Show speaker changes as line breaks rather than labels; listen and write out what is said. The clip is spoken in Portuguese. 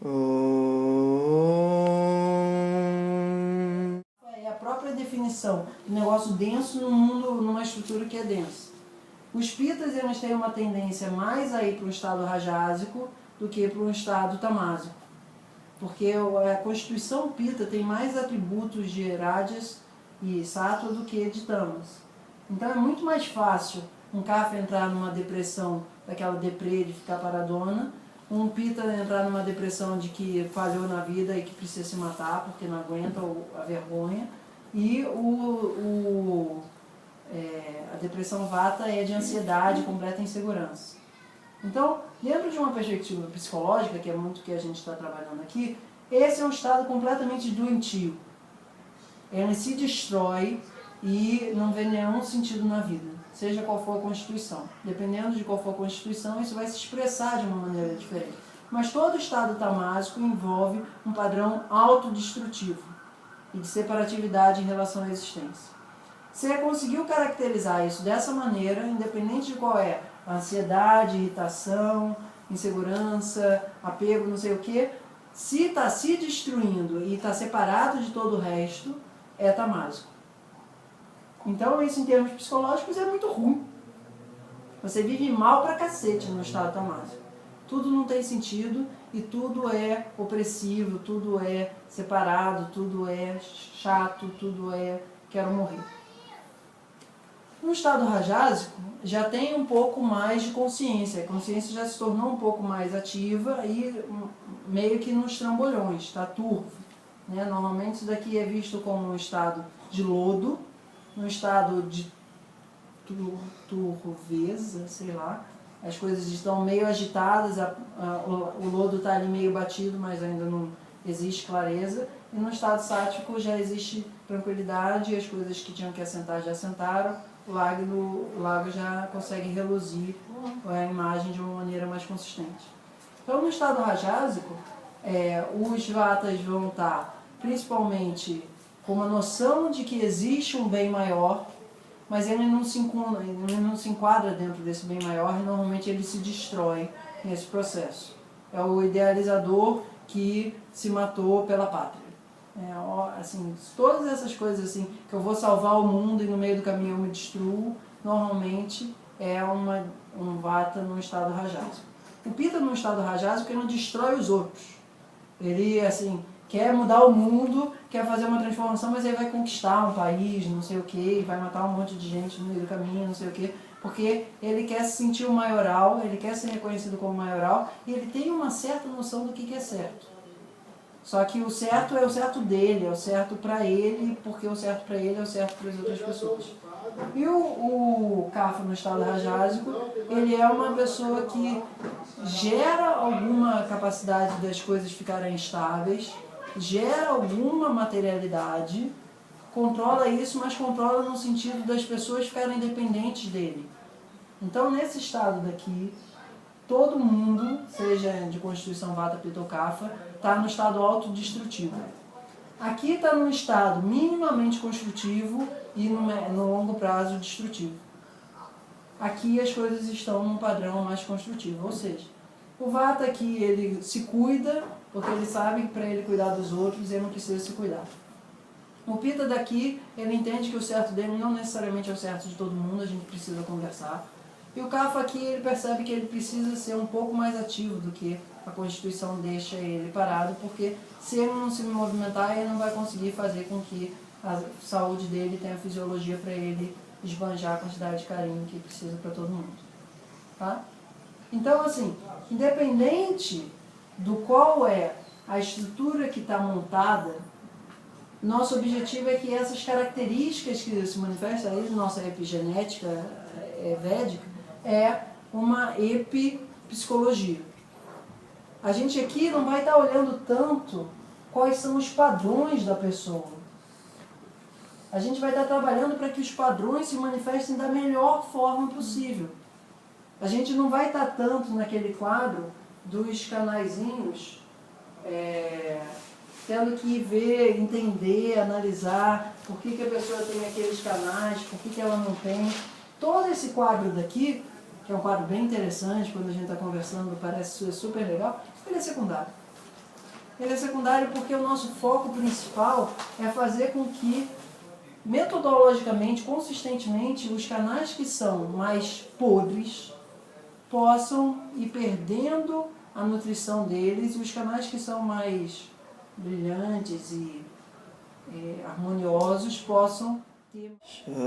É a própria definição do negócio denso no mundo, numa estrutura que é densa. Os pitas, eles têm uma tendência mais a ir para um estado rajásico do que para um estado tamásico. Porque a constituição pita tem mais atributos de rajas e sattva do que de tamas. Então é muito mais fácil um kapha entrar numa depressão, daquela deprê de ficar paradona, um pita entrar numa depressão de que falhou na vida e que precisa se matar porque não aguenta a vergonha, e a depressão vata é de ansiedade, completa insegurança. Então, dentro de uma perspectiva psicológica, que é muito o que a gente está trabalhando aqui, esse é um estado completamente doentio. Ele se destrói e não vê nenhum sentido na vida, seja qual for a constituição. Dependendo de qual for a constituição, isso vai se expressar de uma maneira diferente. Mas todo estado tamásico envolve um padrão autodestrutivo e de separatividade em relação à existência. Você conseguiu caracterizar isso dessa maneira, independente de qual é a ansiedade, irritação, insegurança, apego, não sei o quê, se está se destruindo e está separado de todo o resto, é tamásico. Então, isso em termos psicológicos é muito ruim. Você vive mal pra cacete no estado tamásico. Tudo não tem sentido e tudo é opressivo, tudo é separado, tudo é chato, tudo é quero morrer. No estado rajásico, já tem um pouco mais de consciência. A consciência já se tornou um pouco mais ativa e meio que nos trambolhões, está turvo. Né? Normalmente isso daqui é visto como um estado de lodo, um estado de turveza, sei lá. As coisas estão meio agitadas, o lodo está ali meio batido, mas ainda não existe clareza. E no estado sático já existe tranquilidade, as coisas que tinham que assentar já assentaram, o lago já consegue reluzir a imagem de uma maneira mais consistente. Então, no estado rajásico, os vatas vão estar principalmente com uma noção de que existe um bem maior, mas ele não se enquadra dentro desse bem maior e normalmente ele se destrói nesse processo. É o idealizador que se matou pela pátria. Assim, todas essas coisas assim, que eu vou salvar o mundo e no meio do caminho eu me destruo, normalmente é um vata no estado rajásico. O pita no estado rajásico, ele não destrói os outros. Ele, assim, quer mudar o mundo, quer fazer uma transformação, mas ele vai conquistar um país, não sei o quê, vai matar um monte de gente no meio do caminho, não sei o quê, porque ele quer se sentir o maioral, ele quer ser reconhecido como maioral, e ele tem uma certa noção do que é certo. Só que o certo é o certo dele, é o certo para ele, porque o certo para ele é o certo para as outras pessoas. E o kapha no estado rajásico, ele é uma pessoa que gera alguma capacidade das coisas ficarem estáveis, gera alguma materialidade, controla isso, mas controla no sentido das pessoas ficarem dependentes dele. Então, nesse estado daqui, todo mundo, seja de constituição vata, pita ou kapha, está no estado autodestrutivo. Aqui está num estado minimamente construtivo e no longo prazo destrutivo. Aqui as coisas estão num padrão mais construtivo, ou seja, o vata aqui ele se cuida, porque ele sabe que para ele cuidar dos outros ele não precisa se cuidar. O pita daqui, ele entende que o certo dele não necessariamente é o certo de todo mundo, a gente precisa conversar. E o kapha aqui, ele percebe que ele precisa ser um pouco mais ativo do que a Constituição deixa ele parado, porque se ele não se movimentar, ele não vai conseguir fazer com que a saúde dele tenha fisiologia para ele esbanjar a quantidade de carinho que precisa para todo mundo. Tá? Então, assim, independente do qual é a estrutura que está montada, nosso objetivo é que essas características que se manifestam aí, nossa epigenética védica, é uma epipsicologia. A gente aqui não vai estar olhando tanto quais são os padrões da pessoa. A gente vai estar trabalhando para que os padrões se manifestem da melhor forma possível. A gente não vai estar tanto naquele quadro dos canaizinhos, tendo que ver, entender, analisar por que a pessoa tem aqueles canais, por que ela não tem. Todo esse quadro daqui, que é um quadro bem interessante, quando a gente está conversando, parece ser super legal, ele é secundário. Ele é secundário porque o nosso foco principal é fazer com que, metodologicamente, consistentemente, os canais que são mais podres possam ir perdendo a nutrição deles e os canais que são mais brilhantes e harmoniosos possam ter.
Shanti.